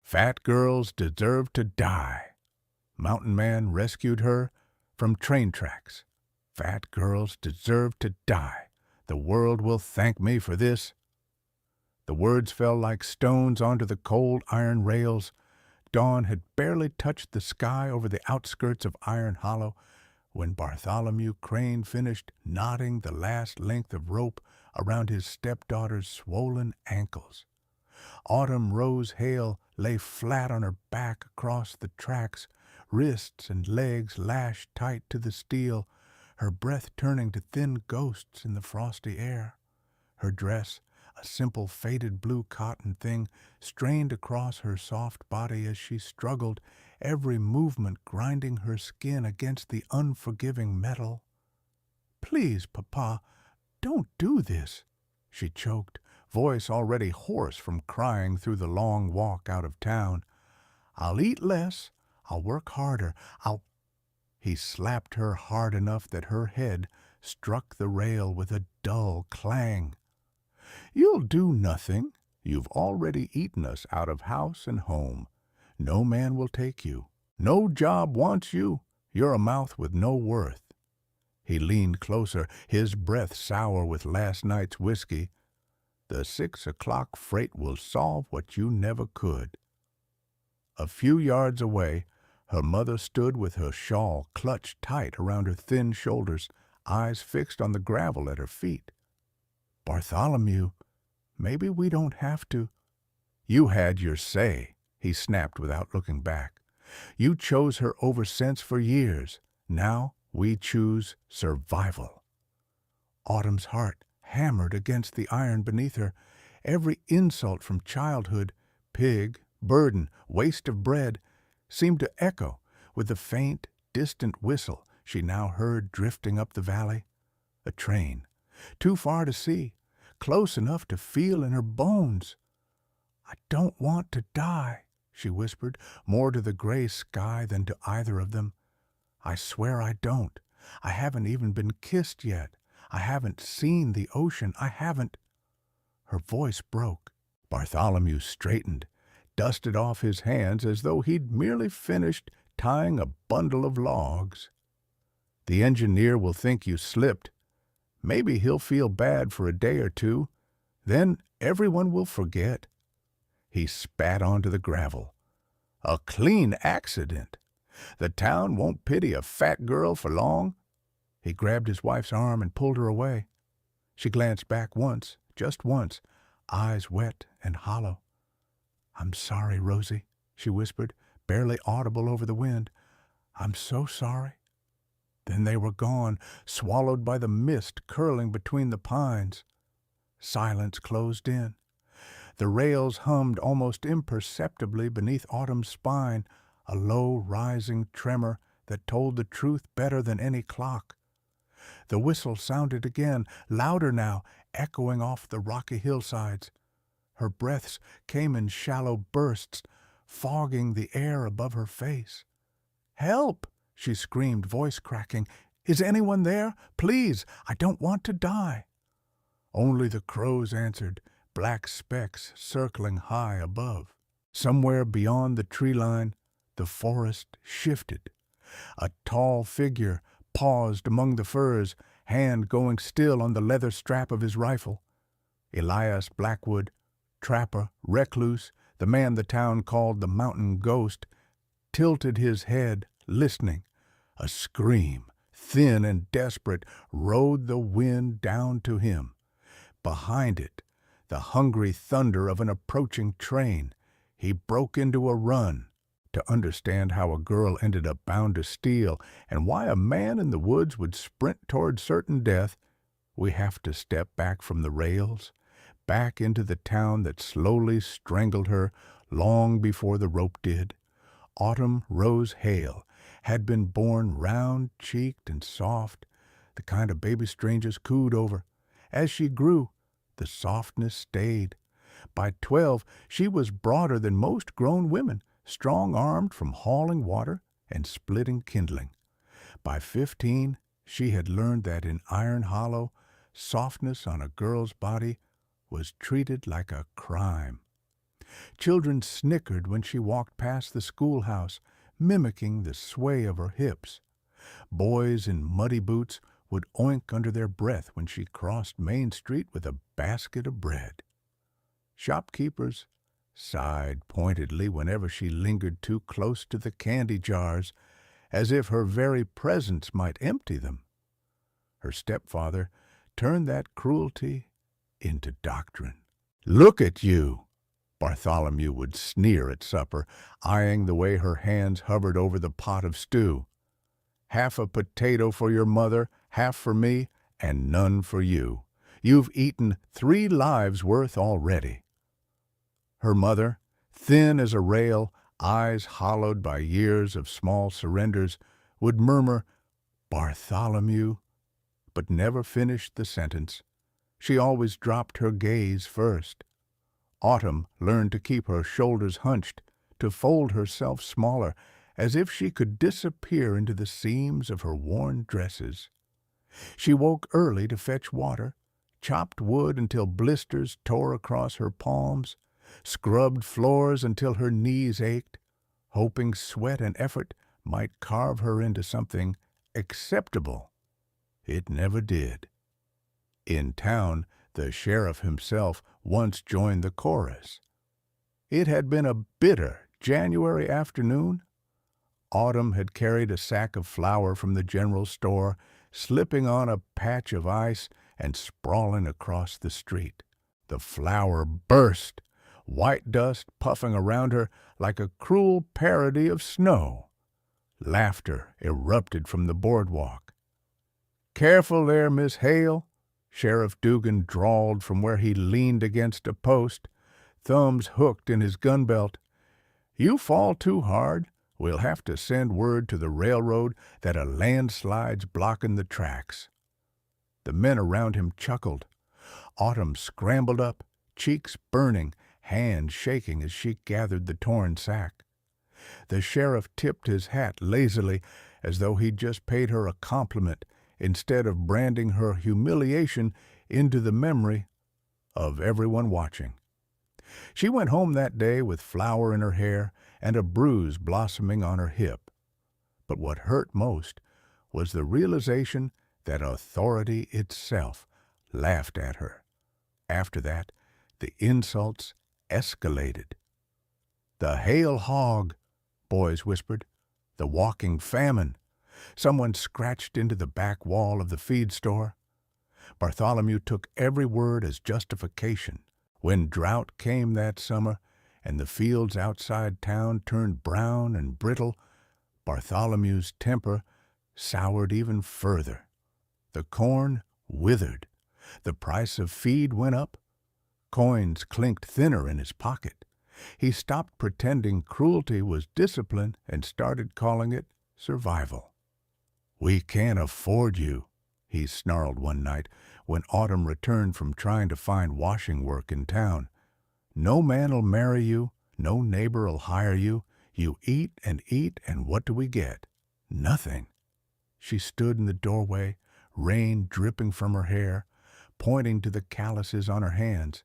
Fat girls deserve to die. Mountain Man rescued her from train tracks. Fat girls deserve to die. The world will thank me for this. The words fell like stones onto the cold iron rails. Dawn had barely touched the sky over the outskirts of Iron Hollow when Bartholomew Crane finished knotting the last length of rope around his stepdaughter's swollen ankles. Autumn Rose Hale lay flat on her back across the tracks, wrists and legs lashed tight to the steel, her breath turning to thin ghosts in the frosty air. Her dress, a simple faded blue cotton thing, strained across her soft body as she struggled, every movement grinding her skin against the unforgiving metal. "Please, Papa, don't do this," she choked, voice already hoarse from crying through the long walk out of town. "I'll eat less. I'll work harder. He slapped her hard enough that her head struck the rail with a dull clang. "You'll do nothing. You've already eaten us out of house and home. No man will take you. No job wants you. You're a mouth with no worth." He leaned closer, his breath sour with last night's whiskey. "The 6 o'clock freight will solve what you never could." A few yards away, her mother stood with her shawl clutched tight around her thin shoulders, eyes fixed on the gravel at her feet. "Bartholomew, maybe we don't have to." "You had your say," he snapped without looking back. "You chose her over sense for years. Now we choose survival." Autumn's heart hammered against the iron beneath her. Every insult from childhood, pig, burden, waste of bread, seemed to echo with the faint, distant whistle she now heard drifting up the valley. A train, too far to see, close enough to feel in her bones. "I don't want to die," she whispered, more to the gray sky than to either of them. "I swear I don't. I haven't even been kissed yet. I haven't seen the ocean. I haven't—" Her voice broke. Bartholomew straightened, dusted off his hands as though he'd merely finished tying a bundle of logs. "The engineer will think you slipped. Maybe he'll feel bad for a day or two. Then everyone will forget." He spat onto the gravel. "A clean accident. The town won't pity a fat girl for long." He grabbed his wife's arm and pulled her away. She glanced back once, just once, eyes wet and hollow. "I'm sorry, Rosie," she whispered, barely audible over the wind. "I'm so sorry." Then they were gone, swallowed by the mist curling between the pines. Silence closed in. The rails hummed almost imperceptibly beneath Autumn's spine, a low, rising tremor that told the truth better than any clock. The whistle sounded again, louder now, echoing off the rocky hillsides. Her breaths came in shallow bursts, fogging the air above her face. "Help!" she screamed, voice cracking. "Is anyone there? Please, I don't want to die." Only the crows answered, black specks circling high above. Somewhere beyond the tree line, the forest shifted. A tall figure paused among the firs, hand going still on the leather strap of his rifle. Elias Blackwood, trapper, recluse, the man the town called the mountain ghost, tilted his head, listening. A scream, thin and desperate, rode the wind down to him. Behind it, the hungry thunder of an approaching train. He broke into a run. To understand how a girl ended up bound to steel and why a man in the woods would sprint toward certain death, we have to step back from the rails, back into the town that slowly strangled her long before the rope did. Autumn Rose Hale had been born round-cheeked and soft, the kind of baby strangers cooed over. As she grew, the softness stayed. By 12, she was broader than most grown women, strong-armed from hauling water and splitting kindling. By 15, she had learned that in Iron Hollow, softness on a girl's body was treated like a crime. Children snickered when she walked past the schoolhouse, mimicking the sway of her hips. Boys in muddy boots would oink under their breath when she crossed Main Street with a basket of bread. Shopkeepers sighed pointedly whenever she lingered too close to the candy jars, as if her very presence might empty them. Her stepfather turned that cruelty into doctrine. "Look at you!" Bartholomew would sneer at supper, eyeing the way her hands hovered over the pot of stew. "Half a potato for your mother, half for me, and none for you. You've eaten 3 lives' worth already." Her mother, thin as a rail, eyes hollowed by years of small surrenders, would murmur, "Bartholomew," but never finished the sentence. She always dropped her gaze first. Autumn learned to keep her shoulders hunched, to fold herself smaller, as if she could disappear into the seams of her worn dresses. She woke early to fetch water, chopped wood until blisters tore across her palms, scrubbed floors until her knees ached, hoping sweat and effort might carve her into something acceptable. It never did. In town, the sheriff himself once joined the chorus. It had been a bitter January afternoon. Autumn had carried a sack of flour from the general store, slipping on a patch of ice and sprawling across the street. The flour burst, white dust puffing around her like a cruel parody of snow. Laughter erupted from the boardwalk. "Careful there, Miss Hale," Sheriff Dugan drawled from where he leaned against a post, thumbs hooked in his gun belt. "You fall too hard, we'll have to send word to the railroad that a landslide's blocking the tracks." The men around him chuckled. Autumn scrambled up, cheeks burning, hands shaking as she gathered the torn sack. The sheriff tipped his hat lazily, as though he'd just paid her a compliment, instead of branding her humiliation into the memory of everyone watching. She went home that day with flour in her hair and a bruise blossoming on her hip. But what hurt most was the realization that authority itself laughed at her. After that, the insults escalated. "The Hale hog," boys whispered. "The walking famine." Someone scratched into the back wall of the feed store. Bartholomew took every word as justification. When drought came that summer and the fields outside town turned brown and brittle, Bartholomew's temper soured even further. The corn withered. The price of feed went up. Coins clinked thinner in his pocket. He stopped pretending cruelty was discipline and started calling it survival. "We can't afford you," he snarled one night when Autumn returned from trying to find washing work in town. "No man'll marry you, no neighbor'll hire you. You eat, and what do we get? Nothing." She stood in the doorway, rain dripping from her hair, pointing to the calluses on her hands.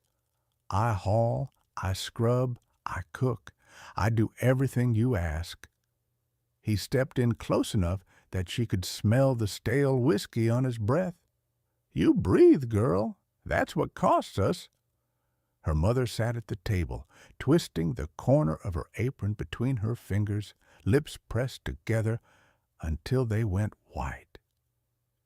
"I haul, I scrub, I cook. I do everything you ask." He stepped in close enough that she could smell the stale whiskey on his breath. "You breathe, girl. That's what costs us." Her mother sat at the table, twisting the corner of her apron between her fingers, lips pressed together until they went white.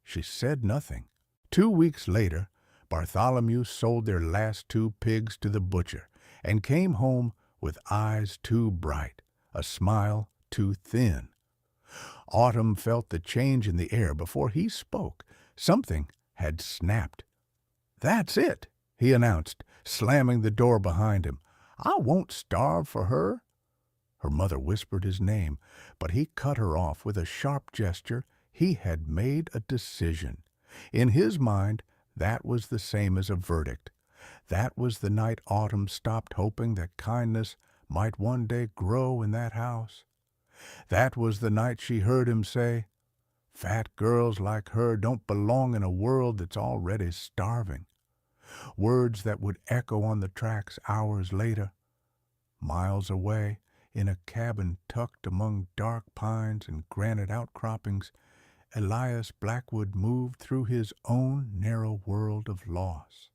She said nothing. 2 weeks later, Bartholomew sold their last 2 pigs to the butcher and came home with eyes too bright, a smile too thin. Autumn felt the change in the air before he spoke. Something had snapped. "That's it," he announced, slamming the door behind him. "I won't starve for her." Her mother whispered his name, but he cut her off with a sharp gesture. He had made a decision. In his mind, that was the same as a verdict. That was the night Autumn stopped hoping that kindness might one day grow in that house. That was the night she heard him say, "Fat girls like her don't belong in a world that's already starving." Words that would echo on the tracks hours later. Miles away, in a cabin tucked among dark pines and granite outcroppings, Elias Blackwood moved through his own narrow world of loss.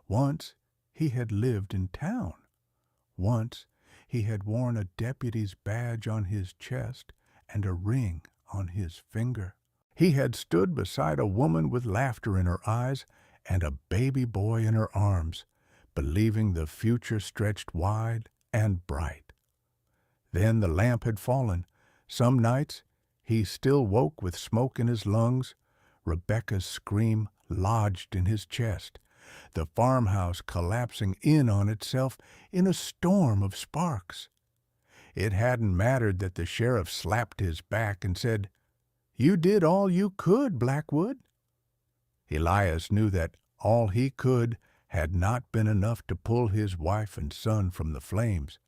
Once he had lived in town. Once he had worn a deputy's badge on his chest and a ring on his finger. He had stood beside a woman with laughter in her eyes and a baby boy in her arms, believing the future stretched wide and bright. Then the lamp had fallen. Some nights he still woke with smoke in his lungs. Rebecca's scream lodged in his chest, the farmhouse collapsing in on itself in a storm of sparks. It hadn't mattered that the sheriff slapped his back and said, "You did all you could, Blackwood." Elias knew that all he could had not been enough to pull his wife and son from the flames.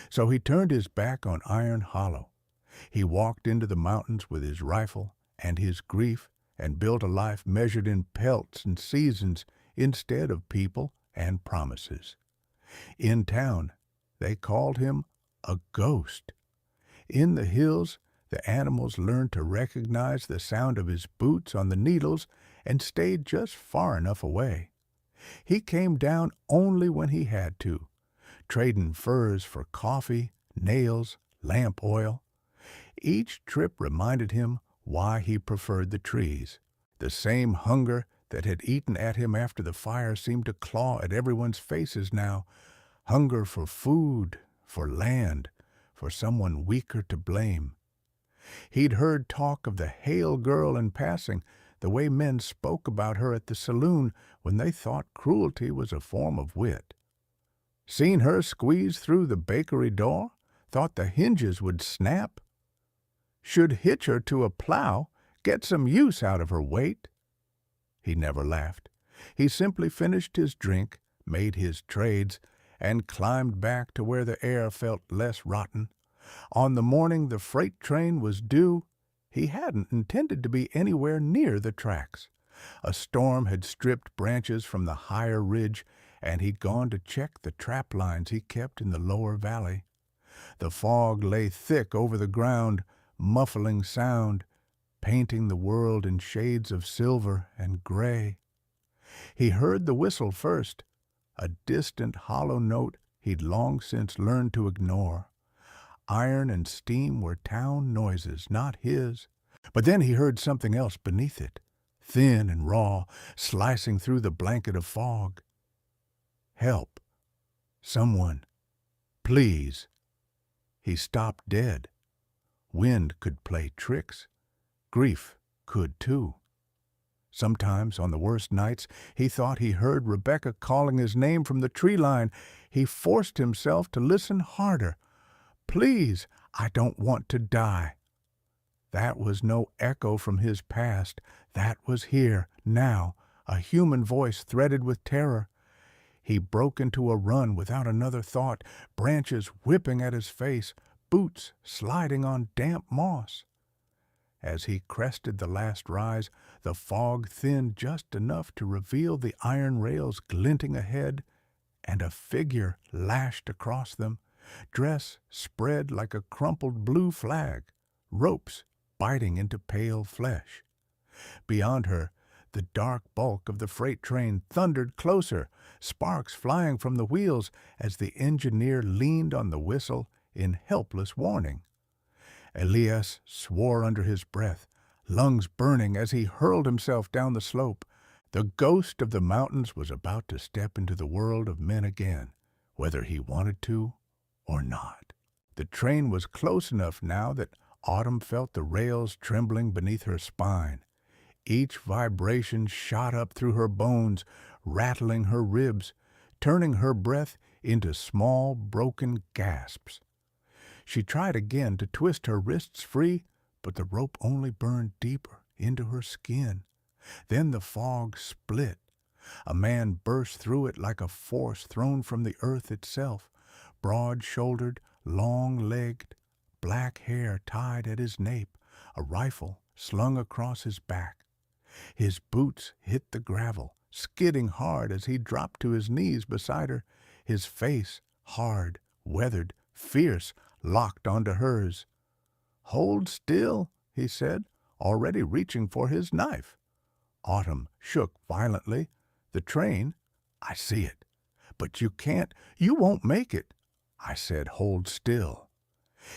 So he turned his back on Iron Hollow. He walked into the mountains with his rifle and his grief and built a life measured in pelts and seasons instead of people and promises. In town, they called him a ghost. In the hills, the animals learned to recognize the sound of his boots on the needles and stayed just far enough away. He came down only when he had to, trading furs for coffee, nails, lamp oil. Each trip reminded him why he preferred the trees. The same hunger that had eaten at him after the fire seemed to claw at everyone's faces now. Hunger for food, for land, for someone weaker to blame. He'd heard talk of the Hale girl in passing, the way men spoke about her at the saloon when they thought cruelty was a form of wit. Seen her squeeze through the bakery door? Thought the hinges would snap? Should hitch her to a plow, get some use out of her weight? He never laughed. He simply finished his drink, made his trades, and climbed back to where the air felt less rotten. On the morning the freight train was due, he hadn't intended to be anywhere near the tracks. A storm had stripped branches from the higher ridge, and he'd gone to check the trap lines he kept in the lower valley. The fog lay thick over the ground, muffling sound, painting the world in shades of silver and gray. He heard the whistle first, a distant hollow note he'd long since learned to ignore. Iron and steam were town noises, not his. But then he heard something else beneath it, thin and raw, slicing through the blanket of fog. Help. Someone. Please. He stopped dead. Wind could play tricks. Grief could too. Sometimes, on the worst nights, he thought he heard Rebecca calling his name from the tree line. He forced himself to listen harder. Please, I don't want to die. That was no echo from his past. That was here, now, a human voice threaded with terror. He broke into a run without another thought, branches whipping at his face, boots sliding on damp moss. As he crested the last rise, the fog thinned just enough to reveal the iron rails glinting ahead, and a figure lashed across them, dress spread like a crumpled blue flag, ropes biting into pale flesh. Beyond her, the dark bulk of the freight train thundered closer, sparks flying from the wheels as the engineer leaned on the whistle in helpless warning. Elias swore under his breath, lungs burning as he hurled himself down the slope. The ghost of the mountains was about to step into the world of men again, whether he wanted to or not. The train was close enough now that Autumn felt the rails trembling beneath her spine. Each vibration shot up through her bones, rattling her ribs, turning her breath into small, broken gasps. She tried again to twist her wrists free, but the rope only burned deeper into her skin. Then the fog split. A man burst through it like a force thrown from the earth itself, broad-shouldered, long-legged, black hair tied at his nape, a rifle slung across his back. His boots hit the gravel, skidding hard as he dropped to his knees beside her, his face hard weathered, fierce, locked onto hers. "Hold still," he said, already reaching for his knife. Autumn shook violently. "The train? I see it. But you can't, you won't make it." I said, "Hold still."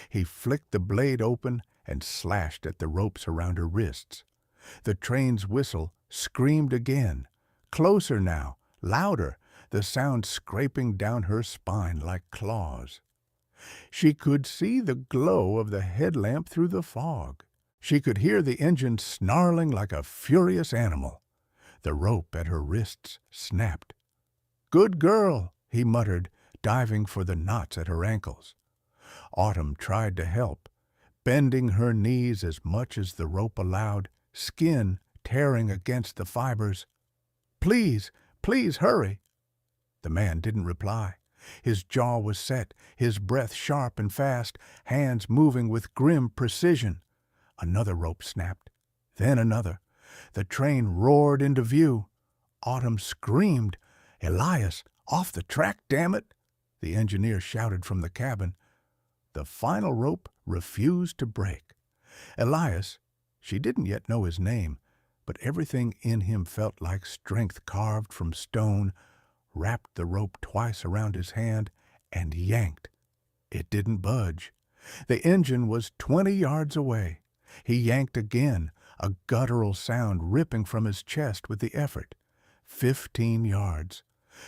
He flicked the blade open and slashed at the ropes around her wrists. The train's whistle screamed again. Closer now, louder, the sound scraping down her spine like claws. She could see the glow of the headlamp through the fog. She could hear the engine snarling like a furious animal. The rope at her wrists snapped. "Good girl," he muttered, diving for the knots at her ankles. Autumn tried to help, bending her knees as much as the rope allowed, skin tearing against the fibers. "Please, please hurry." The man didn't reply. His jaw was set, his breath sharp and fast, hands moving with grim precision. Another rope snapped, then another. The train roared into view. Autumn screamed, "Elias, off the track, damn it!" The engineer shouted from the cabin. The final rope refused to break. Elias, she didn't yet know his name, but everything in him felt like strength carved from stone, wrapped the rope twice around his hand, and yanked. It didn't budge. The engine was 20 yards away. He yanked again, a guttural sound ripping from his chest with the effort. 15 yards.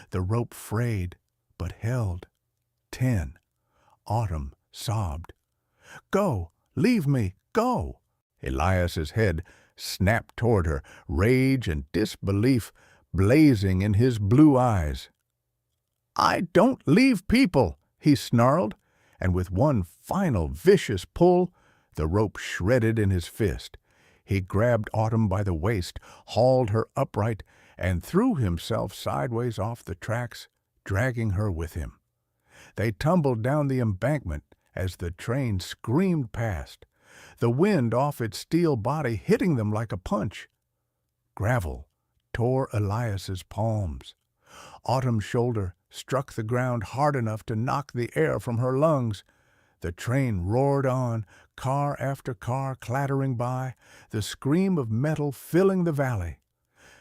The rope frayed, but held. 10. Autumn sobbed. "Go! Leave me! Go!" Elias's head snapped toward her, rage and disbelief blazing in his blue eyes. "I don't leave people," he snarled, and with one final vicious pull, the rope shredded in his fist. He grabbed Autumn by the waist, hauled her upright, and threw himself sideways off the tracks, dragging her with him. They tumbled down the embankment as the train screamed past, the wind off its steel body hitting them like a punch. Gravel tore Elias's palms. Autumn's shoulder struck the ground hard enough to knock the air from her lungs. The train roared on, car after car clattering by, the scream of metal filling the valley.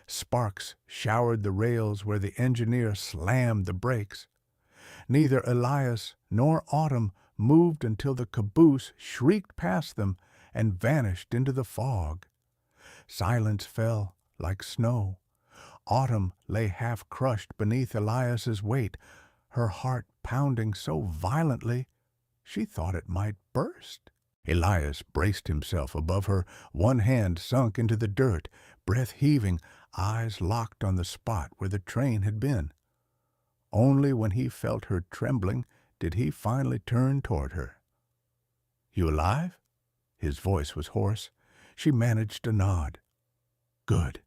Sparks showered the rails where the engineer slammed the brakes. Neither Elias nor Autumn moved until the caboose shrieked past them and vanished into the fog. Silence fell like snow. Autumn lay half-crushed beneath Elias's weight, her heart pounding so violently she thought it might burst. Elias braced himself above her, one hand sunk into the dirt, breath heaving, eyes locked on the spot where the train had been. Only when he felt her trembling did he finally turn toward her. "You alive?" His voice was hoarse. She managed a nod. "Good."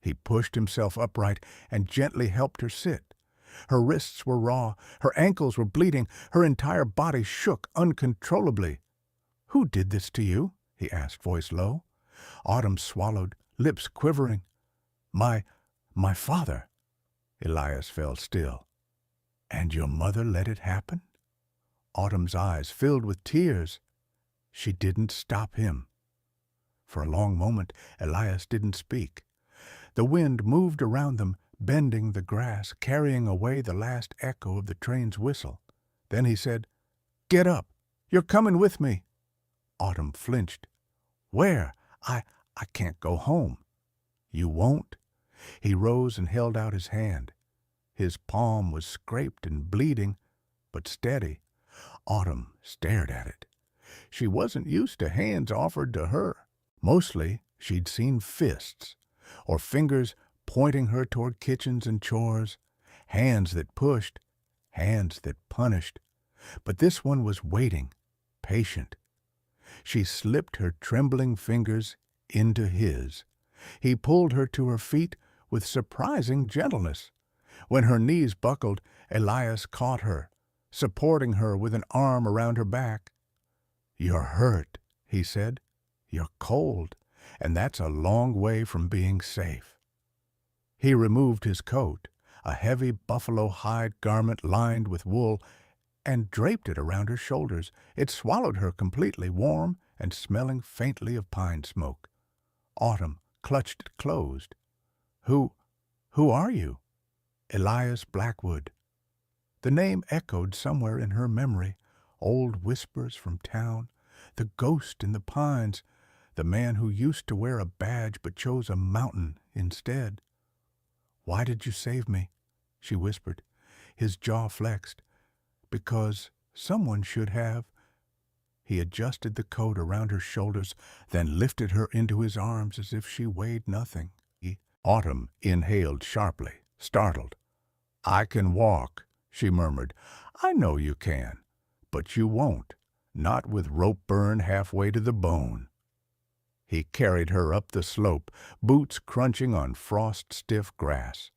He pushed himself upright and gently helped her sit. Her wrists were raw, her ankles were bleeding, her entire body shook uncontrollably. "Who did this to you?" he asked, voice low. Autumn swallowed, lips quivering. My father." Elias fell still. "And your mother let it happen?" Autumn's eyes filled with tears. She didn't stop him. For a long moment, Elias didn't speak. The wind moved around them, bending the grass, carrying away the last echo of the train's whistle. Then he said, "Get up! You're coming with me!" Autumn flinched. "Where? I can't go home." "You won't?" He rose and held out his hand. His palm was scraped and bleeding, but steady. Autumn stared at it. She wasn't used to hands offered to her. Mostly, she'd seen fists, or fingers pointing her toward kitchens and chores, hands that pushed, hands that punished. But this one was waiting, patient. She slipped her trembling fingers into his. He pulled her to her feet with surprising gentleness. When her knees buckled, Elias caught her, supporting her with an arm around her back. "You're hurt," he said. "You're cold, and that's a long way from being safe." He removed his coat, a heavy buffalo hide garment lined with wool, and draped it around her shoulders. It swallowed her completely, warm and smelling faintly of pine smoke. Autumn clutched it closed. Who are you?" "Elias Blackwood." The name echoed somewhere in her memory. Old whispers from town, the ghost in the pines, the man who used to wear a badge but chose a mountain instead. "Why did you save me?" she whispered. His jaw flexed. "Because someone should have." He adjusted the coat around her shoulders, then lifted her into his arms as if she weighed nothing. Autumn inhaled sharply, startled. "I can walk," she murmured. "I know you can, but you won't, not with rope burn halfway to the bone." He carried her up the slope, boots crunching on frost-stiff grass.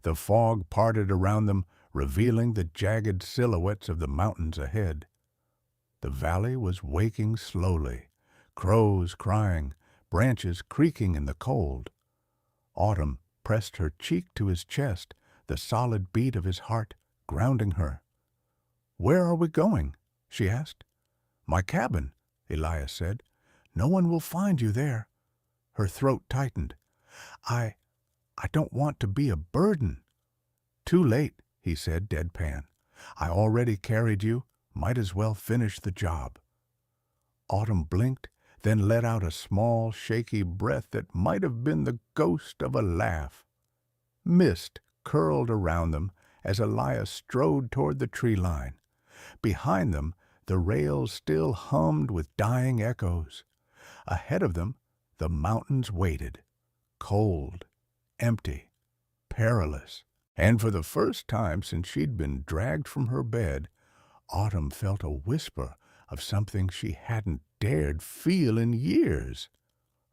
The fog parted around them, revealing the jagged silhouettes of the mountains ahead. The valley was waking slowly, crows crying, branches creaking in the cold. Autumn pressed her cheek to his chest, the solid beat of his heart grounding her. "Where are we going?" she asked. "My cabin," Elias said. "No one will find you there." Her throat tightened. I don't want to be a burden." "Too late," he said, deadpan. "I already carried you. Might as well finish the job." Autumn blinked, then let out a small, shaky breath that might have been the ghost of a laugh. Mist curled around them as Elias strode toward the tree line. Behind them, the rails still hummed with dying echoes. Ahead of them, the mountains waited, cold, empty, perilous. And for the first time since she'd been dragged from her bed, Autumn felt a whisper of something she hadn't dared feel in years.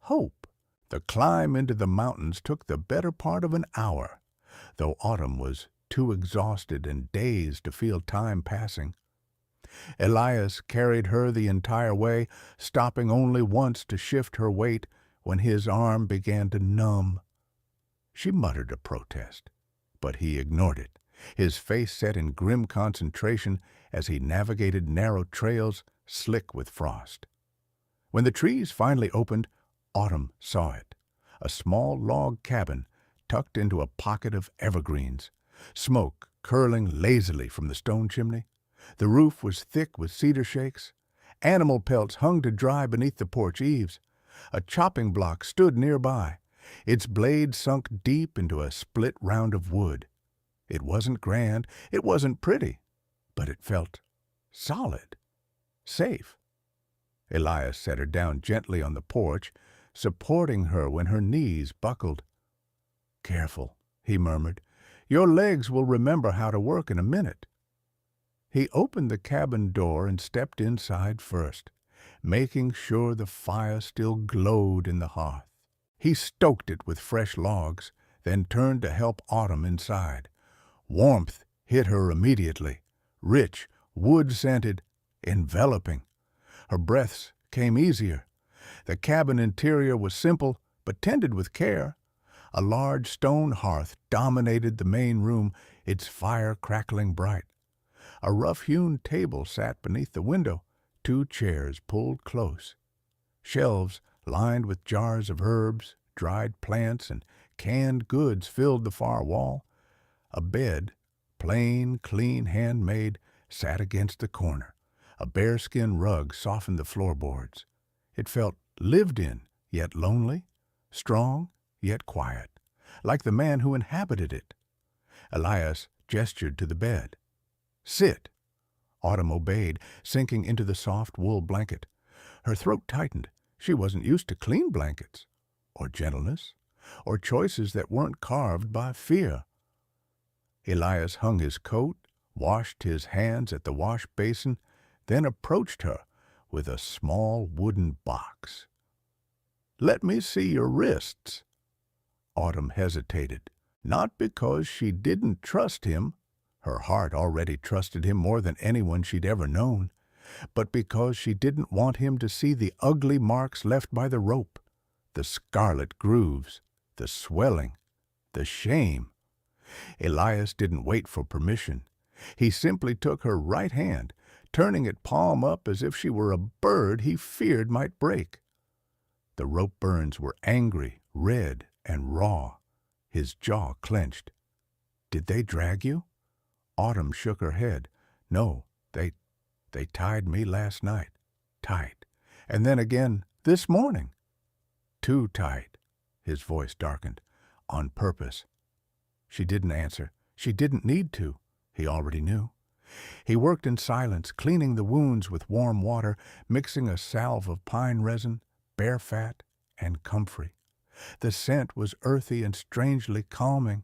Hope. The climb into the mountains took the better part of an hour, though Autumn was too exhausted and dazed to feel time passing. Elias carried her the entire way, stopping only once to shift her weight when his arm began to numb. She muttered a protest, but he ignored it, his face set in grim concentration as he navigated narrow trails slick with frost. When the trees finally opened, Autumn saw it, a small log cabin tucked into a pocket of evergreens, smoke curling lazily from the stone chimney. The roof was thick with cedar shakes. Animal pelts hung to dry beneath the porch eaves. A chopping block stood nearby, its blade sunk deep into a split round of wood. It wasn't grand, it wasn't pretty, but it felt solid, safe. Elias set her down gently on the porch, supporting her when her knees buckled. "Careful," he murmured. "Your legs will remember how to work in a minute." He opened the cabin door and stepped inside first, making sure the fire still glowed in the hearth. He stoked it with fresh logs, then turned to help Autumn inside. Warmth hit her immediately, rich, wood-scented, enveloping. Her breaths came easier. The cabin interior was simple, but tended with care. A large stone hearth dominated the main room, its fire crackling bright. A rough-hewn table sat beneath the window, 2 chairs pulled close. Shelves lined with jars of herbs, dried plants, and canned goods filled the far wall. A bed, plain, clean, handmade, sat against the corner. A bearskin rug softened the floorboards. It felt lived in, yet lonely, strong, yet quiet, like the man who inhabited it. Elias gestured to the bed. "Sit." Autumn obeyed, sinking into the soft wool blanket. Her throat tightened. She wasn't used to clean blankets, or gentleness, or choices that weren't carved by fear. Elias hung his coat, washed his hands at the wash basin, then approached her with a small wooden box. "Let me see your wrists." Autumn hesitated, not because she didn't trust him, her heart already trusted him more than anyone she'd ever known, but because she didn't want him to see the ugly marks left by the rope, the scarlet grooves, the swelling, the shame. Elias didn't wait for permission. He simply took her right hand, turning it palm up as if she were a bird he feared might break. The rope burns were angry, red, and raw. His jaw clenched. "Did they drag you?" Autumn shook her head. "No, they tied me last night. Tight. And then again this morning. Too tight." His voice darkened. "On purpose." She didn't answer. She didn't need to. He already knew. He worked in silence, cleaning the wounds with warm water, mixing a salve of pine resin, bear fat, and comfrey. The scent was earthy and strangely calming.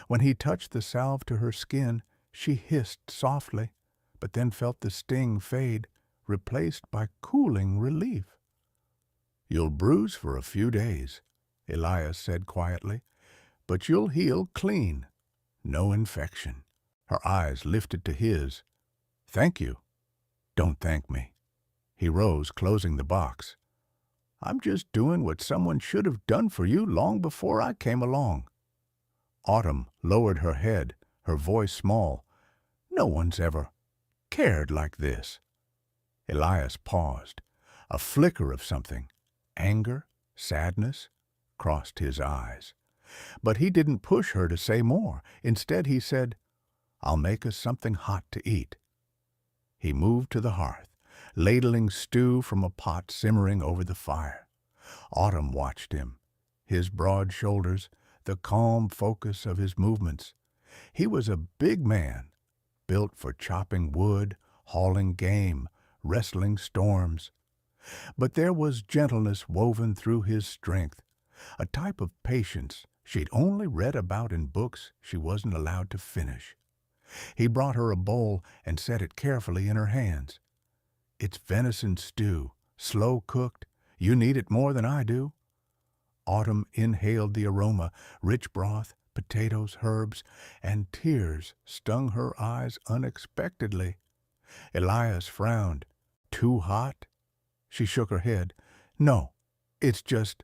When he touched the salve to her skin, she hissed softly, but then felt the sting fade, replaced by cooling relief. "You'll bruise for a few days," Elias said quietly, "but you'll heal clean. No infection." Her eyes lifted to his. "Thank you." "Don't thank me." He rose, closing the box. "I'm just doing what someone should have done for you long before I came along." Autumn lowered her head, her voice small. "No one's ever cared like this." Elias paused. A flicker of something, anger, sadness, crossed his eyes. But he didn't push her to say more. Instead he said, "I'll make us something hot to eat." He moved to the hearth, ladling stew from a pot simmering over the fire. Autumn watched him, his broad shoulders, the calm focus of his movements. He was a big man, built for chopping wood, hauling game, wrestling storms. But there was gentleness woven through his strength, a type of patience she'd only read about in books she wasn't allowed to finish. He brought her a bowl and set it carefully in her hands. "It's venison stew, slow cooked. You need it more than I do." Autumn inhaled the aroma, rich broth, potatoes, herbs, and tears stung her eyes unexpectedly. Elias frowned. "Too hot?" She shook her head. "No, it's just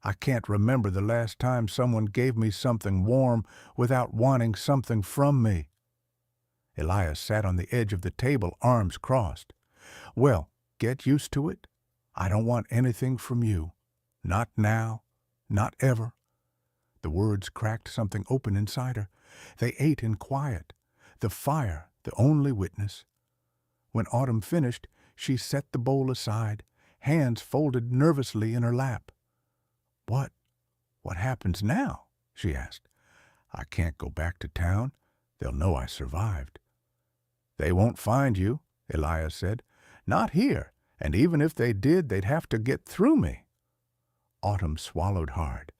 I can't remember the last time someone gave me something warm without wanting something from me." Elias sat on the edge of the table, arms crossed. "Well, get used to it. I don't want anything from you. Not now. Not ever." The words cracked something open inside her. They ate in quiet, the fire the only witness. When Autumn finished, she set the bowl aside, hands folded nervously in her lap. What happens now?" she asked. "I can't go back to town. They'll know I survived." "They won't find you," Elias said. "Not here, and even if they did, they'd have to get through me." Autumn swallowed hard.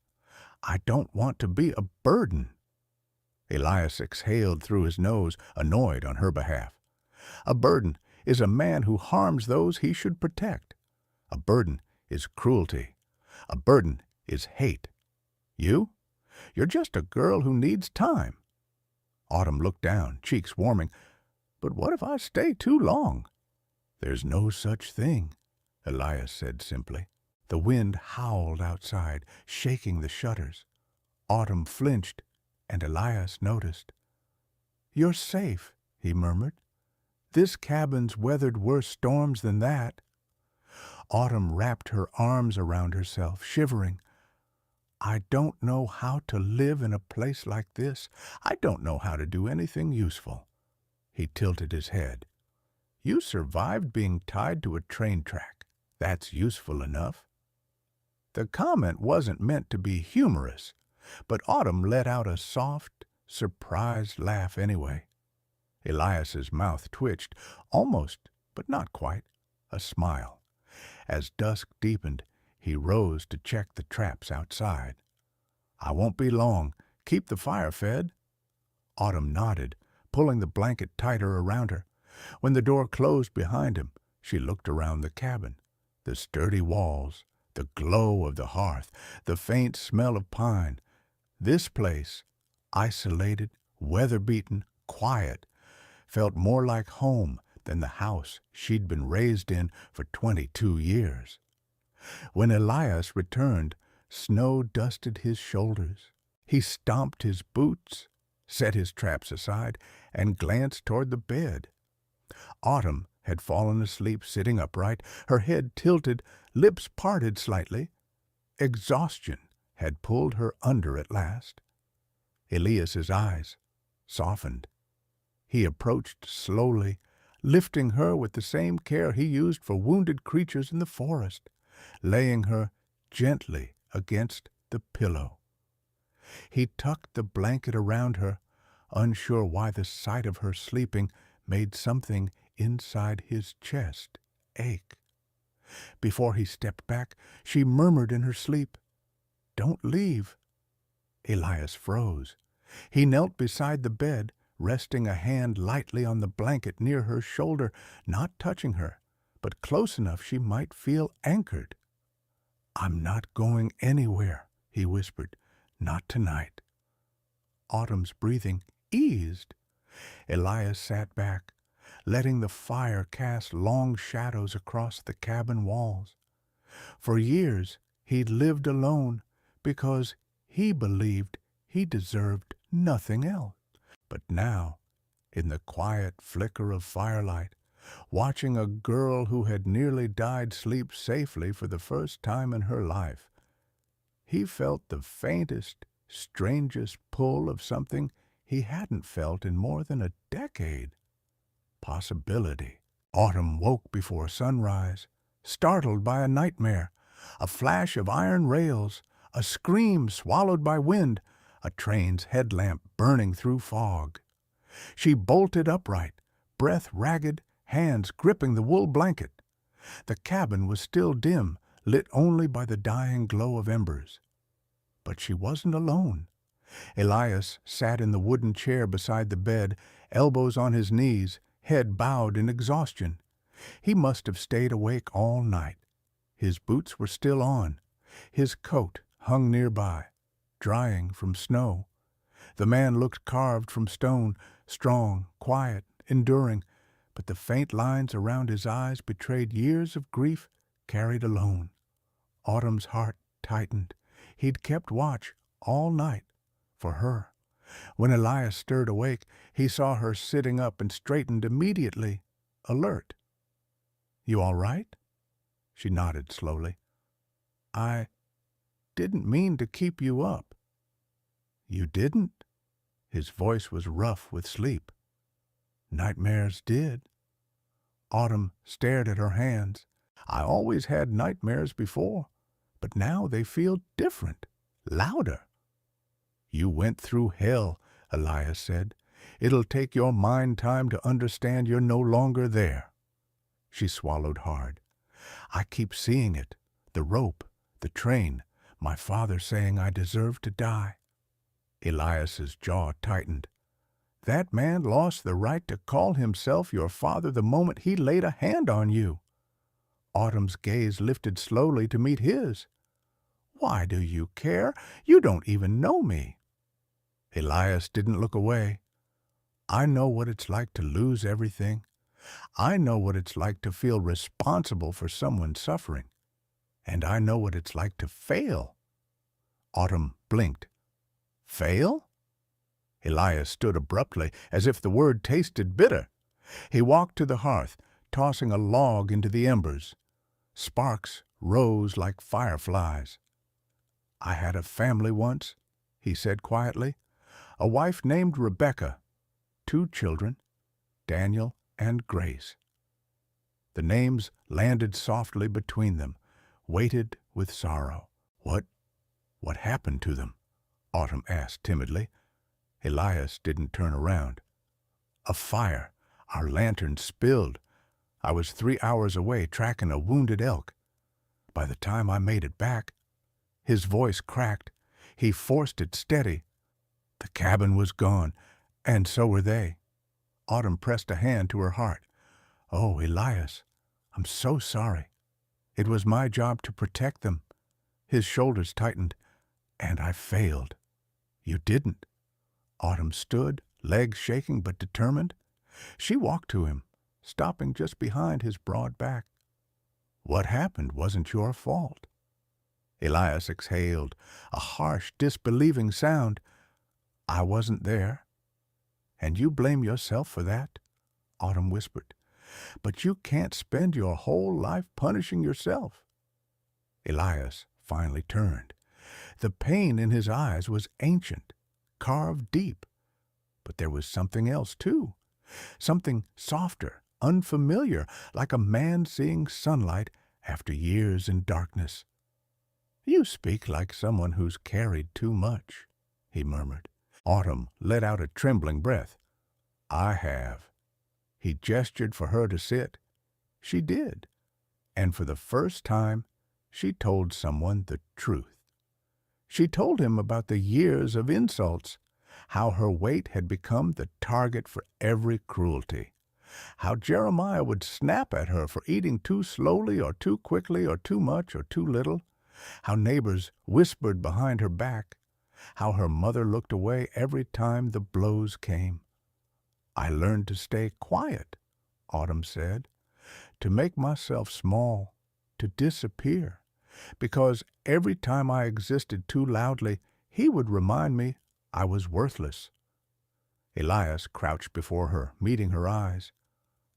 "I don't want to be a burden." Elias exhaled through his nose, annoyed on her behalf. "A burden is a man who harms those he should protect. A burden is cruelty. A burden is hate. You're just a girl who needs time." Autumn looked down, cheeks warming. "But what if I stay too long?" "There's no such thing," Elias said simply. The wind howled outside, shaking the shutters. Autumn flinched, and Elias noticed. "You're safe," he murmured. "This cabin's weathered worse storms than that." Autumn wrapped her arms around herself, shivering. "I don't know how to live in a place like this. I don't know how to do anything useful." He tilted his head. "You survived being tied to a train track. That's useful enough." The comment wasn't meant to be humorous, but Autumn let out a soft, surprised laugh anyway. Elias's mouth twitched, almost, but not quite, a smile. As dusk deepened, he rose to check the traps outside. "I won't be long. Keep the fire fed." Autumn nodded, pulling the blanket tighter around her. When the door closed behind him, she looked around the cabin. The sturdy walls, the glow of the hearth, the faint smell of pine. This place, isolated, weather-beaten, quiet, felt more like home than the house she'd been raised in for 22 years. When Elias returned, snow dusted his shoulders. He stomped his boots, set his traps aside, and glanced toward the bed. Autumn had fallen asleep sitting upright, her head tilted, lips parted slightly. Exhaustion had pulled her under at last. Elias's eyes softened. He approached slowly, lifting her with the same care he used for wounded creatures in the forest, laying her gently against the pillow. He tucked the blanket around her, unsure why the sight of her sleeping made something inside his chest ache. Before he stepped back, she murmured in her sleep, "Don't leave." Elias froze. He knelt beside the bed, resting a hand lightly on the blanket near her shoulder, not touching her, but close enough she might feel anchored. "I'm not going anywhere," he whispered. "Not tonight." Autumn's breathing eased. Elias sat back, letting the fire cast long shadows across the cabin walls. For years he'd lived alone because he believed he deserved nothing else. But now, in the quiet flicker of firelight, watching a girl who had nearly died sleep safely for the first time in her life, he felt the faintest, strangest pull of something he hadn't felt in more than a decade. Possibility. Autumn woke before sunrise, startled by a nightmare, a flash of iron rails, a scream swallowed by wind, a train's headlamp burning through fog. She bolted upright, breath ragged, hands gripping the wool blanket. The cabin was still dim, lit only by the dying glow of embers. But she wasn't alone. Elias sat in the wooden chair beside the bed, elbows on his knees, head bowed in exhaustion. He must have stayed awake all night. His boots were still on. His coat hung nearby, drying from snow. The man looked carved from stone, strong, quiet, enduring, but the faint lines around his eyes betrayed years of grief carried alone. Autumn's heart tightened. He'd kept watch all night for her. When Elias stirred awake, he saw her sitting up and straightened immediately, alert. "You all right?" She nodded slowly. "I didn't mean to keep you up." "You didn't?" His voice was rough with sleep. "Nightmares did." Autumn stared at her hands. "I always had nightmares before, but now they feel different, louder." "You went through hell," Elias said. "It'll take your mind time to understand you're no longer there." She swallowed hard. "I keep seeing it, the rope, the train, my father saying I deserve to die." Elias's jaw tightened. "That man lost the right to call himself your father the moment he laid a hand on you." Autumn's gaze lifted slowly to meet his. "Why do you care? You don't even know me." Elias didn't look away. "I know what it's like to lose everything. I know what it's like to feel responsible for someone suffering. And I know what it's like to fail." Autumn blinked. "Fail?" Elias stood abruptly, as if the word tasted bitter. He walked to the hearth, tossing a log into the embers. Sparks rose like fireflies. "I had a family once," he said quietly. "A wife named Rebecca. 2 children, Daniel and Grace." The names landed softly between them, weighted with sorrow. What happened to them?" Autumn asked timidly. Elias didn't turn around. "A fire. Our lantern spilled. I was 3 hours away tracking a wounded elk. By the time I made it back," his voice cracked. He forced it steady. "The cabin was gone, and so were they." Autumn pressed a hand to her heart. "Oh, Elias, I'm so sorry. It was my job to protect them." His shoulders tightened. "And I failed." "You didn't." Autumn stood, legs shaking but determined. She walked to him, stopping just behind his broad back. "What happened wasn't your fault." Elias exhaled, a harsh, disbelieving sound. "I wasn't there." "And you blame yourself for that?" Autumn whispered. "But you can't spend your whole life punishing yourself." Elias finally turned. The pain in his eyes was ancient, carved deep. But there was something else, too. Something softer, unfamiliar, like a man seeing sunlight after years in darkness. "You speak like someone who's carried too much," he murmured. Autumn let out a trembling breath. "I have." He gestured for her to sit. She did. And for the first time, she told someone the truth. She told him about the years of insults, how her weight had become the target for every cruelty, how Jeremiah would snap at her for eating too slowly or too quickly or too much or too little, how neighbors whispered behind her back, how her mother looked away every time the blows came. "I learned to stay quiet," Autumn said, "to make myself small, to disappear, because every time I existed too loudly, he would remind me I was worthless." Elias crouched before her, meeting her eyes.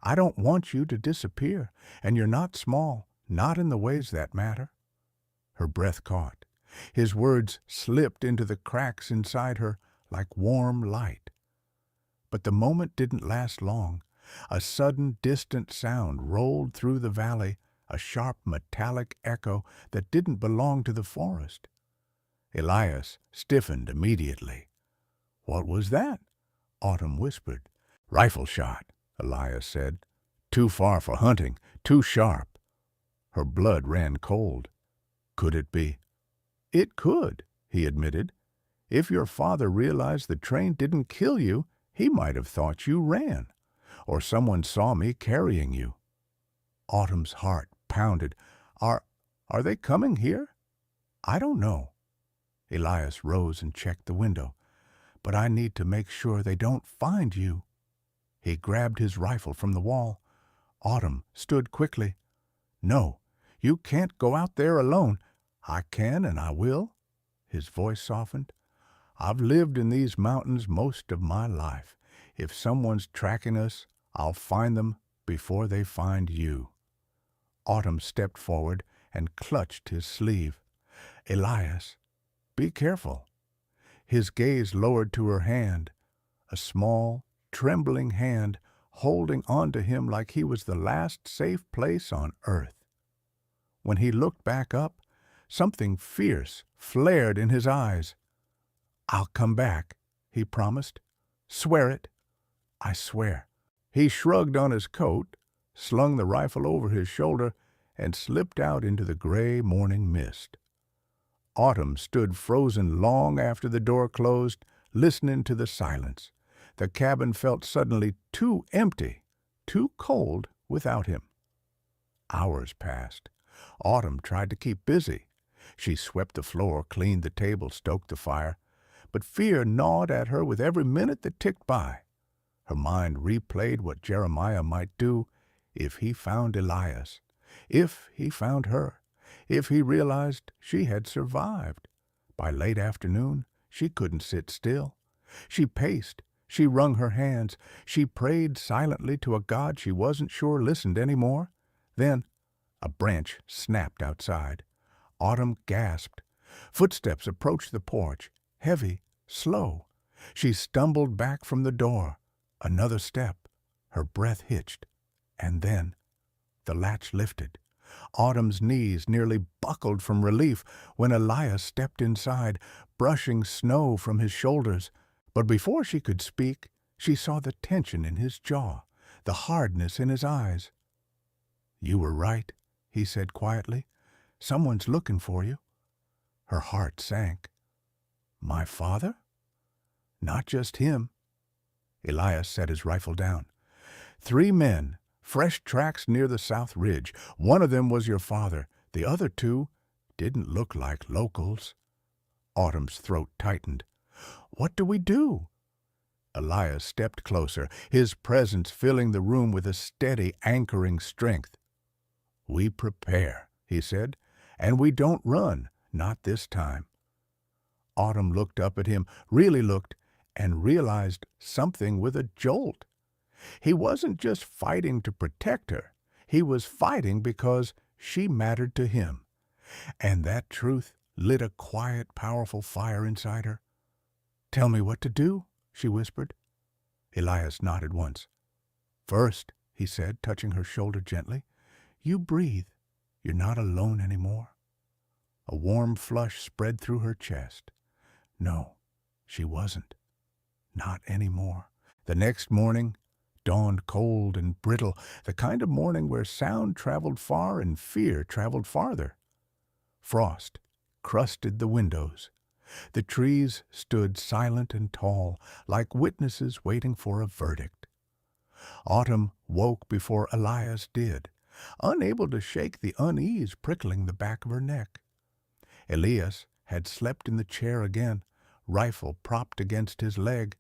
"I don't want you to disappear, and you're not small, not in the ways that matter." Her breath caught. His words slipped into the cracks inside her like warm light. But the moment didn't last long. A sudden, distant sound rolled through the valley, a sharp metallic echo that didn't belong to the forest. Elias stiffened immediately. "What was that?" Autumn whispered. "Rifle shot," Elias said. "Too far for hunting, too sharp." Her blood ran cold. Could it be? "It could," he admitted. "If your father realized the train didn't kill you, he might have thought you ran, or someone saw me carrying you." Autumn's heart pounded. Are they coming here?" "I don't know." Elias rose and checked the window. "But I need to make sure they don't find you." He grabbed his rifle from the wall. Autumn stood quickly. "No, you can't go out there alone." "I can and I will." His voice softened. "I've lived in these mountains most of my life. If someone's tracking us, I'll find them before they find you." Autumn stepped forward and clutched his sleeve. "Elias, be careful." His gaze lowered to her hand, a small, trembling hand holding on to him like he was the last safe place on earth. When he looked back up, something fierce flared in his eyes. "I'll come back," he promised. "Swear it." "I swear." He shrugged on his coat, slung the rifle over his shoulder, and slipped out into the gray morning mist. Autumn stood frozen long after the door closed, listening to the silence. The cabin felt suddenly too empty, too cold without him. Hours passed. Autumn tried to keep busy. She swept the floor, cleaned the table, stoked the fire. But fear gnawed at her with every minute that ticked by. Her mind replayed what Jeremiah might do if he found Elias, if he found her, if he realized she had survived. By late afternoon, she couldn't sit still. She paced, she wrung her hands, she prayed silently to a God she wasn't sure listened anymore. Then a branch snapped outside. Autumn gasped. Footsteps approached the porch, heavy, slow. She stumbled back from the door. Another step. Her breath hitched. And then the latch lifted. Autumn's knees nearly buckled from relief when Elias stepped inside, brushing snow from his shoulders. But before she could speak, she saw the tension in his jaw, the hardness in his eyes. "You were right," he said quietly. "Someone's looking for you." Her heart sank. "My father?" "Not just him." Elias set his rifle down. "3 men, fresh tracks near the South Ridge. One of them was your father. The other 2 didn't look like locals." Autumn's throat tightened. "What do we do?" Elias stepped closer, his presence filling the room with a steady, anchoring strength. "We prepare," he said, "and we don't run, not this time." Autumn looked up at him, really looked, and realized something with a jolt. He wasn't just fighting to protect her. He was fighting because she mattered to him. And that truth lit a quiet, powerful fire inside her. "Tell me what to do," she whispered. Elias nodded once. "First," he said, touching her shoulder gently, "you breathe. You're not alone anymore." A warm flush spread through her chest. No, she wasn't. Not anymore. The next morning dawned cold and brittle, the kind of morning where sound traveled far and fear traveled farther. Frost crusted the windows. The trees stood silent and tall, like witnesses waiting for a verdict. Autumn woke before Elias did, unable to shake the unease prickling the back of her neck. Elias had slept in the chair again, rifle propped against his leg,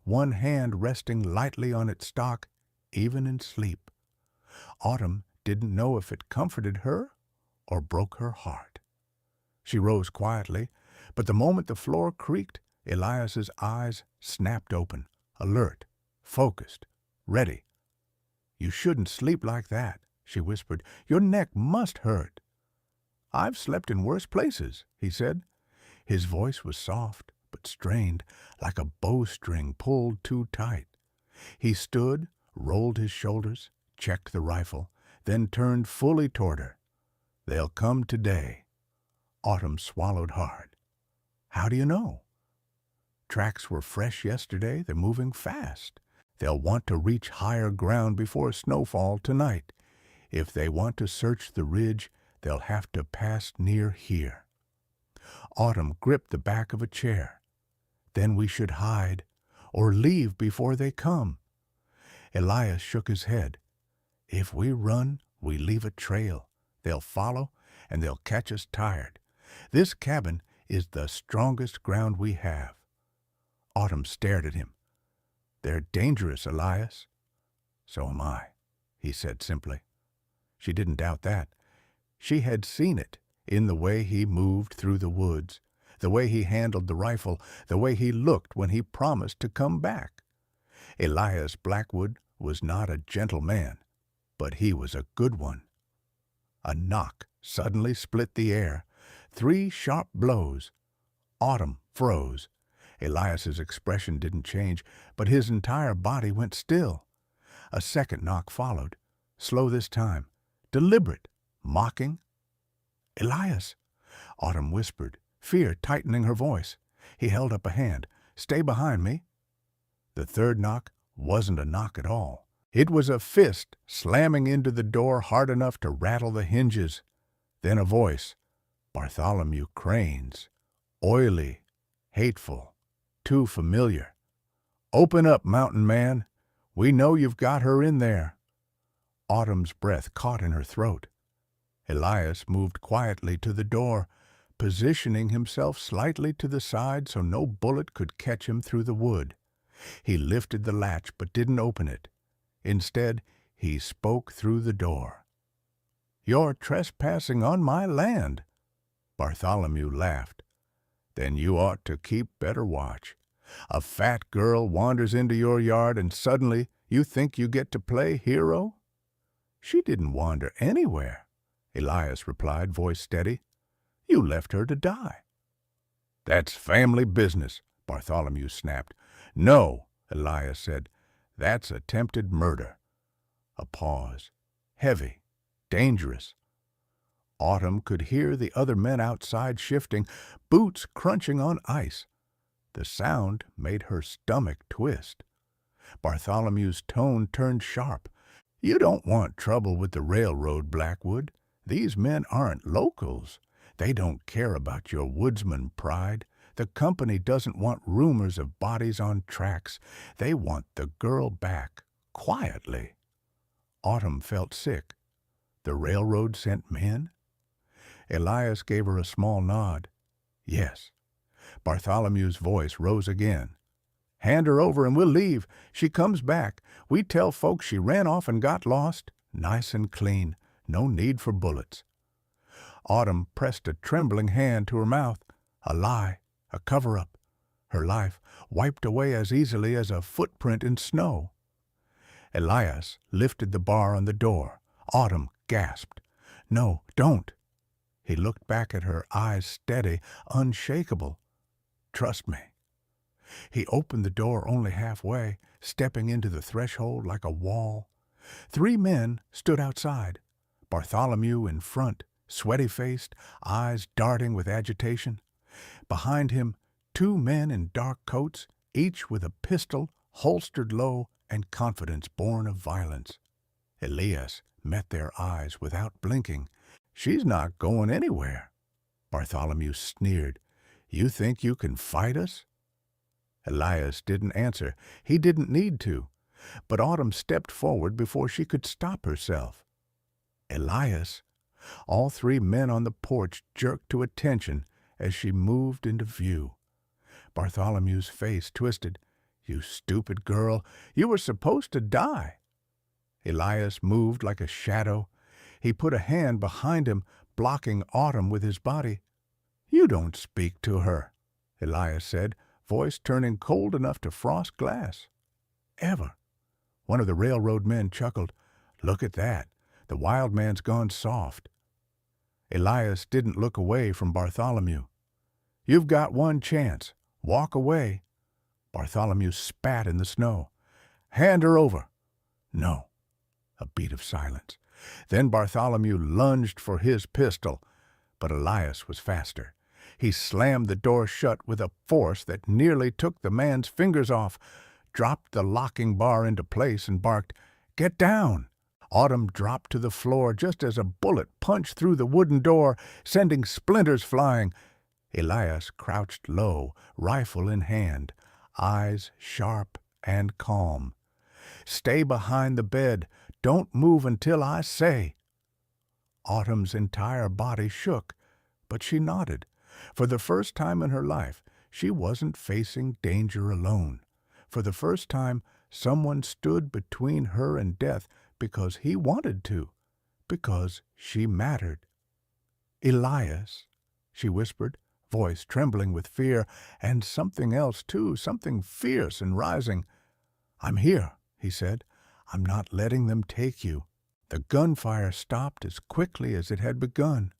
one hand resting lightly on its stock, even in sleep. Autumn didn't know if it comforted her or broke her heart. She rose quietly, but the moment the floor creaked, Elias's eyes snapped open, alert, focused, ready. "You shouldn't sleep like that," she whispered. "Your neck must hurt." "I've slept in worse places," he said. His voice was soft but strained, like a bowstring pulled too tight. He stood, rolled his shoulders, checked the rifle, then turned fully toward her. "They'll come today." Autumn swallowed hard. "How do you know?" "Tracks were fresh yesterday. They're moving fast. They'll want to reach higher ground before snowfall tonight. If they want to search the ridge, they'll have to pass near here." Autumn gripped the back of a chair. "Then we should hide, or leave before they come." Elias shook his head. "If we run, we leave a trail. They'll follow, and they'll catch us tired. This cabin is the strongest ground we have." Autumn stared at him. "They're dangerous, Elias." "So am I," he said simply. She didn't doubt that. She had seen it in the way he moved through the woods, the way he handled the rifle, the way he looked when he promised to come back. Elias Blackwood was not a gentle man, but he was a good one. A knock suddenly split the air. 3 sharp blows. Autumn froze. Elias's expression didn't change, but his entire body went still. A second knock followed, slow this time, deliberate, mocking. "Elias," Autumn whispered, fear tightening her voice. He held up a hand. "Stay behind me." The third knock wasn't a knock at all. It was a fist slamming into the door hard enough to rattle the hinges. Then a voice, Bartholomew Crane's, oily, hateful, too familiar. "Open up, mountain man. We know you've got her in there." Autumn's breath caught in her throat. Elias moved quietly to the door, positioning himself slightly to the side so no bullet could catch him through the wood. He lifted the latch but didn't open it. Instead, he spoke through the door. "You're trespassing on my land." Bartholomew laughed. "Then you ought to keep better watch. A fat girl wanders into your yard and suddenly you think you get to play hero?" "She didn't wander anywhere," Elias replied, voice steady. "You left her to die." "That's family business," Bartholomew snapped. "No," Elias said. "That's attempted murder." A pause. Heavy. Dangerous. Autumn could hear the other men outside shifting, boots crunching on ice. The sound made her stomach twist. Bartholomew's tone turned sharp. "You don't want trouble with the railroad, Blackwood. These men aren't locals. They don't care about your woodsman pride. The company doesn't want rumors of bodies on tracks. They want the girl back, quietly." Autumn felt sick. The railroad sent men? Elias gave her a small nod. "Yes." Bartholomew's voice rose again. "Hand her over and we'll leave. She comes back. We tell folks she ran off and got lost. Nice and clean. No need for bullets." Autumn pressed a trembling hand to her mouth. A lie. A cover-up. her life wiped away as easily as a footprint in snow. Elias lifted the bar on the door. Autumn gasped. "No, don't." He looked back at her, eyes steady, unshakable. "Trust me." He opened the door only halfway, stepping into the threshold like a wall. 3 men stood outside. Bartholomew in front, sweaty-faced, eyes darting with agitation. Behind him, 2 men in dark coats, each with a pistol holstered low and confidence born of violence. Elias met their eyes without blinking. "She's not going anywhere." Bartholomew sneered. "You think you can fight us?" Elias didn't answer. He didn't need to. But Autumn stepped forward before she could stop herself. "Elias!" All 3 men on the porch jerked to attention as she moved into view. Bartholomew's face twisted. "You stupid girl! You were supposed to die." Elias moved like a shadow. He put a hand behind him, blocking Autumn with his body. "You don't speak to her," Elias said, voice turning cold enough to frost glass. "Ever." One of the railroad men chuckled. "Look at that. The wild man's gone soft." Elias didn't look away from Bartholomew. "You've got one chance. Walk away." Bartholomew spat in the snow. "Hand her over." "No." A beat of silence. Then Bartholomew lunged for his pistol, but Elias was faster. He slammed the door shut with a force that nearly took the man's fingers off, dropped the locking bar into place, and barked, "Get down!" Autumn dropped to the floor just as a bullet punched through the wooden door, sending splinters flying. Elias crouched low, rifle in hand, eyes sharp and calm. "Stay behind the bed. Don't move until I say." Autumn's entire body shook, but she nodded. For the first time in her life, she wasn't facing danger alone. For the first time, someone stood between her and death because he wanted to, because she mattered. "Elias," she whispered, voice trembling with fear, and something else too, something fierce and rising. "I'm here," he said. "I'm not letting them take you." The gunfire stopped as quickly as it had begun.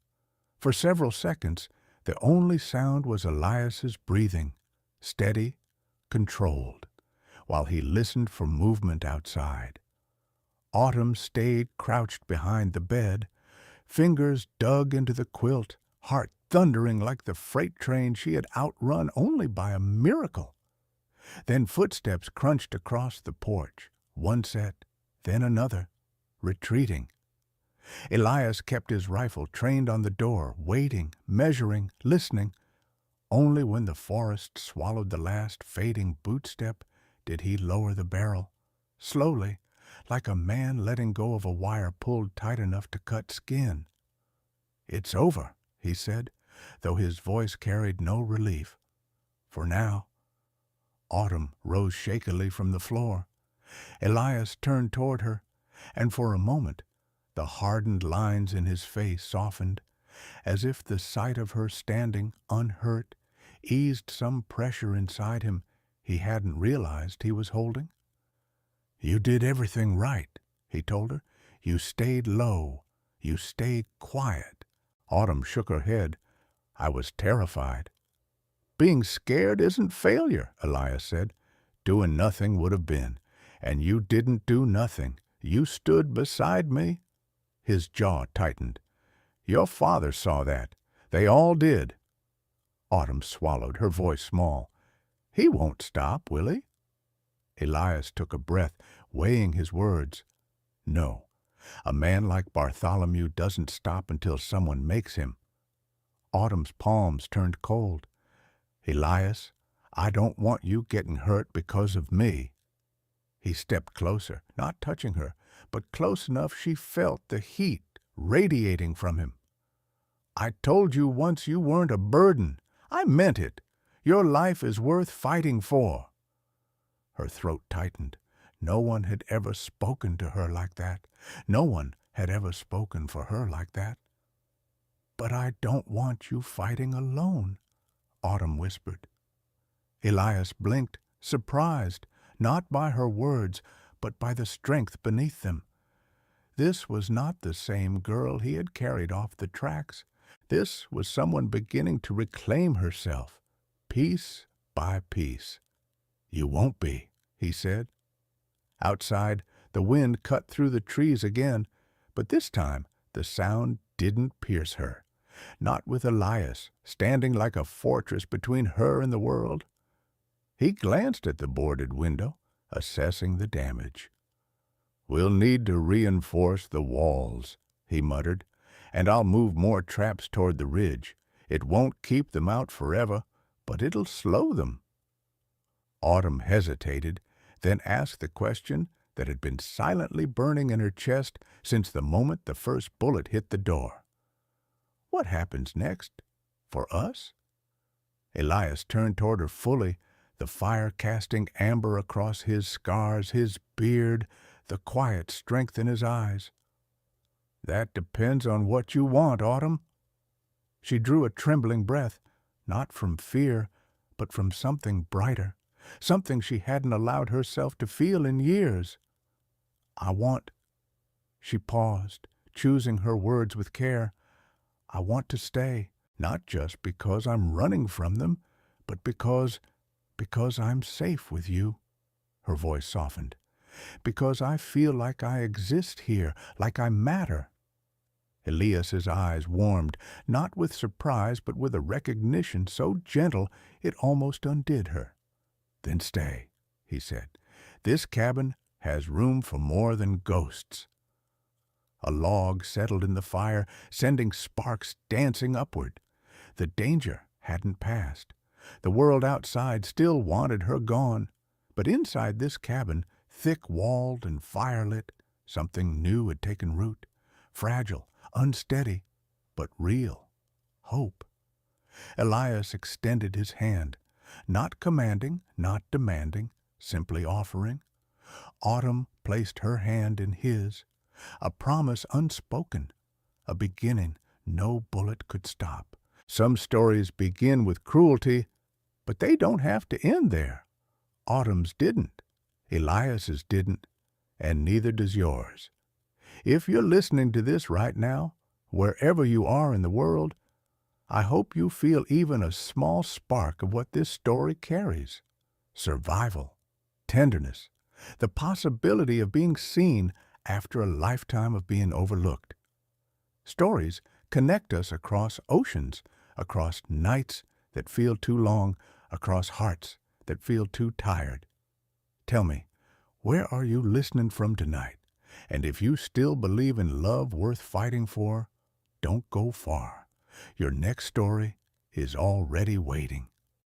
For several seconds, the only sound was Elias's breathing, steady, controlled, while he listened for movement outside. Autumn stayed crouched behind the bed, fingers dug into the quilt, heart thundering like the freight train she had outrun only by a miracle. Then footsteps crunched across the porch, one set, then another, retreating. Elias kept his rifle trained on the door, waiting, measuring, listening. Only when the forest swallowed the last fading bootstep did he lower the barrel, slowly, like a man letting go of a wire pulled tight enough to cut skin. "It's over," he said, though his voice carried no relief. For now. Autumn rose shakily from the floor. Elias turned toward her, and for a moment the hardened lines in his face softened, as if the sight of her standing unhurt eased some pressure inside him he hadn't realized he was holding. "You did everything right," he told her. "You stayed low. You stayed quiet." Autumn shook her head. "I was terrified." "Being scared isn't failure," Elias said. "Doing nothing would have been. And you didn't do nothing. You stood beside me." His jaw tightened. "Your father saw that. They all did." Autumn swallowed, her voice small. "He won't stop, will he?" Elias took a breath, weighing his words. "No, a man like Bartholomew doesn't stop until someone makes him." Autumn's palms turned cold. "Elias, I don't want you getting hurt because of me." He stepped closer, not touching her, but close enough she felt the heat radiating from him. "I told you once you weren't a burden. I meant it. Your life is worth fighting for." Her throat tightened. No one had ever spoken to her like that. No one had ever spoken for her like that. "But I don't want you fighting alone," Autumn whispered. Elias blinked, surprised, not by her words, but by the strength beneath them. This was not the same girl he had carried off the tracks. This was someone beginning to reclaim herself, piece by piece. "You won't be," he said. Outside, the wind cut through the trees again, but this time the sound didn't pierce her. Not with Elias, standing like a fortress between her and the world. He glanced at the boarded window, assessing the damage. "We'll need to reinforce the walls," he muttered, "and I'll move more traps toward the ridge. It won't keep them out forever, but it'll slow them." Autumn hesitated, then asked the question that had been silently burning in her chest since the moment the first bullet hit the door. "What happens next? For us?" Elias turned toward her fully, the fire casting amber across his scars, his beard, the quiet strength in his eyes. "That depends on what you want, Autumn." She drew a trembling breath, not from fear, but from something brighter, something she hadn't allowed herself to feel in years. "I want—" She paused, choosing her words with care. "I want to stay, not just because I'm running from them, but because I'm safe with you." Her voice softened. "Because I feel like I exist here, like I matter." Elias's eyes warmed, not with surprise, but with a recognition so gentle it almost undid her. "Then stay," he said. "This cabin has room for more than ghosts." A log settled in the fire, sending sparks dancing upward. The danger hadn't passed. The world outside still wanted her gone. But inside this cabin, thick-walled and firelit, something new had taken root. Fragile, unsteady, but real. Hope. Elias extended his hand, not commanding, not demanding, simply offering. Autumn placed her hand in his, a promise unspoken, a beginning no bullet could stop. Some stories begin with cruelty, but they don't have to end there. Autumn's didn't, Elias's didn't, and neither does yours. If you're listening to this right now, wherever you are in the world, I hope you feel even a small spark of what this story carries. Survival, tenderness, the possibility of being seen after a lifetime of being overlooked. Stories connect us across oceans, across nights that feel too long, across hearts that feel too tired. Tell me, where are you listening from tonight? And if you still believe in love worth fighting for, don't go far. Your next story is already waiting.